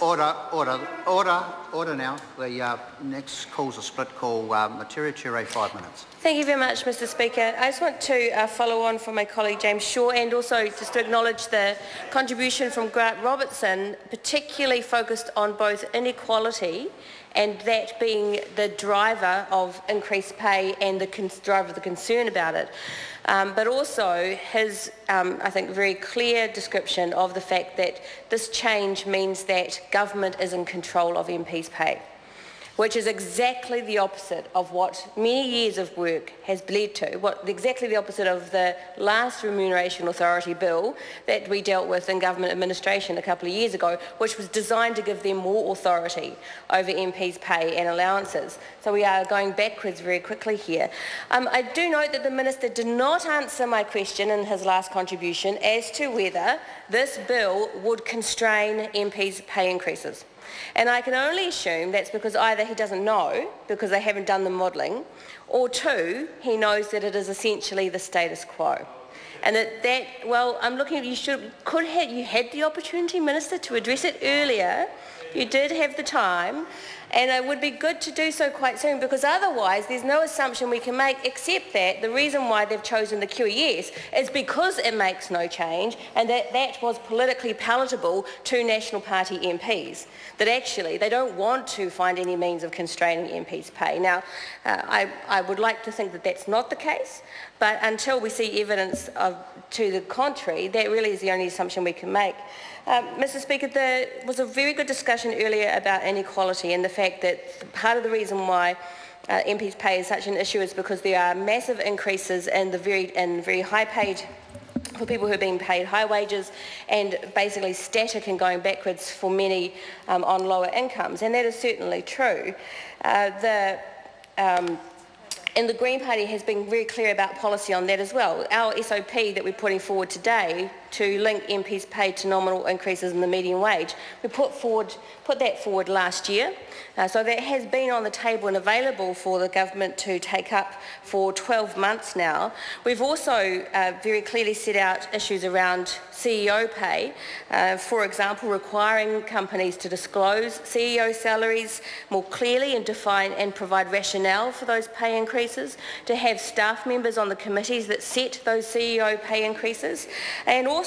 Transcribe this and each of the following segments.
Order now. The next call's a split call. Materia Ture, 5 minutes. Thank you very much, Mr Speaker. I just want to follow on from my colleague James Shaw, and also just to acknowledge the contribution from Grant Robertson, particularly focused on both inequality and that being the driver of increased pay and the driver of the concern about it. But also his, I think, very clear description of the fact that this change means that government is in control of MPs' pay, which is exactly the opposite of what many years of work has led to, exactly the opposite of the last Remuneration Authority bill that we dealt with in government administration a couple of years ago, which was designed to give them more authority over MPs' pay and allowances. So we are going backwards very quickly here. I do note that the Minister did not answer my question in his last contribution as to whether this bill would constrain MPs' pay increases. And I can only assume that's because either he doesn't know, because they haven't done the modelling, or two, he knows that it is essentially the status quo. And I'm looking at you had the opportunity, Minister, to address it earlier. You did have the time, and it would be good to do so quite soon, because otherwise there's no assumption we can make except that the reason why they've chosen the QES is because it makes no change, and that was politically palatable to National Party MPs, that actually they don't want to find any means of constraining MPs' pay. Now, I would like to think that that's not the case, but until we see evidence to the contrary, that really is the only assumption we can make. Mr Speaker, there was a very good discussion earlier about inequality and the fact that part of the reason why MPs' pay is such an issue is because there are massive increases in very high paid for people who are being paid high wages, and basically static and going backwards for many on lower incomes, and that is certainly true. And the Green Party has been very clear about policy on that as well. Our SOP that we're putting forward today to link MPs' pay to nominal increases in the median wage, we put that forward last year. So that has been on the table and available for the government to take up for 12 months now. We've also very clearly set out issues around CEO pay, for example, requiring companies to disclose CEO salaries more clearly and define and provide rationale for those pay increases, to have staff members on the committees that set those CEO pay increases, and also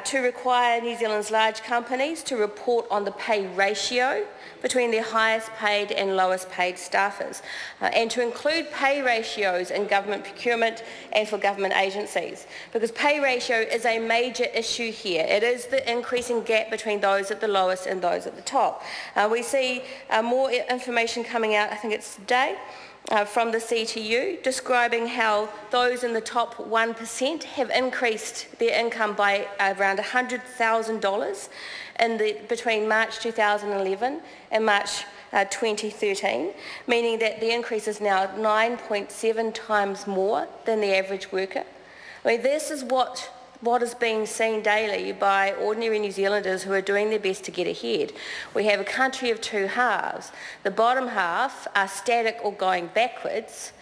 to require New Zealand's large companies to report on the pay ratio between their highest paid and lowest paid staffers, and to include pay ratios in government procurement and for government agencies, because pay ratio is a major issue here. It is the increasing gap between those at the lowest and those at the top. We see more information coming out, I think it's today, from the CTU, describing how those in the top 1% have increased their income by around $100,000 between March 2011 and March 2013, meaning that the increase is now 9.7 times more than the average worker. I mean, this is what is being seen daily by ordinary New Zealanders who are doing their best to get ahead. We have a country of two halves. The bottom half are static or going backwards,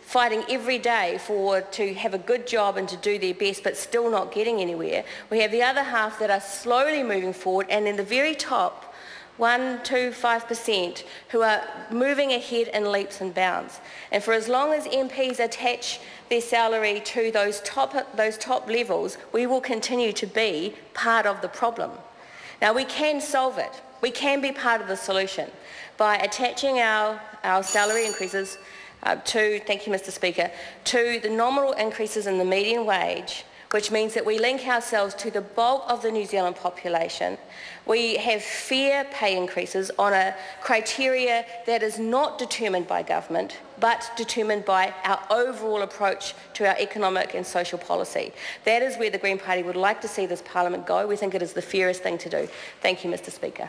fighting every day to have a good job and to do their best, but still not getting anywhere. We have the other half that are slowly moving forward, and in the very top, 1, 2, 5%, who are moving ahead in leaps and bounds. And for as long as MPs attach their salary to those top levels, we will continue to be part of the problem. Now, we can solve it. We can be part of the solution by attaching our salary increases thank you, Mr Speaker, to the nominal increases in the median wage, which means that we link ourselves to the bulk of the New Zealand population. We have fair pay increases on a criteria that is not determined by government, but determined by our overall approach to our economic and social policy. That is where the Green Party would like to see this Parliament go. We think it is the fairest thing to do. Thank you, Mr Speaker.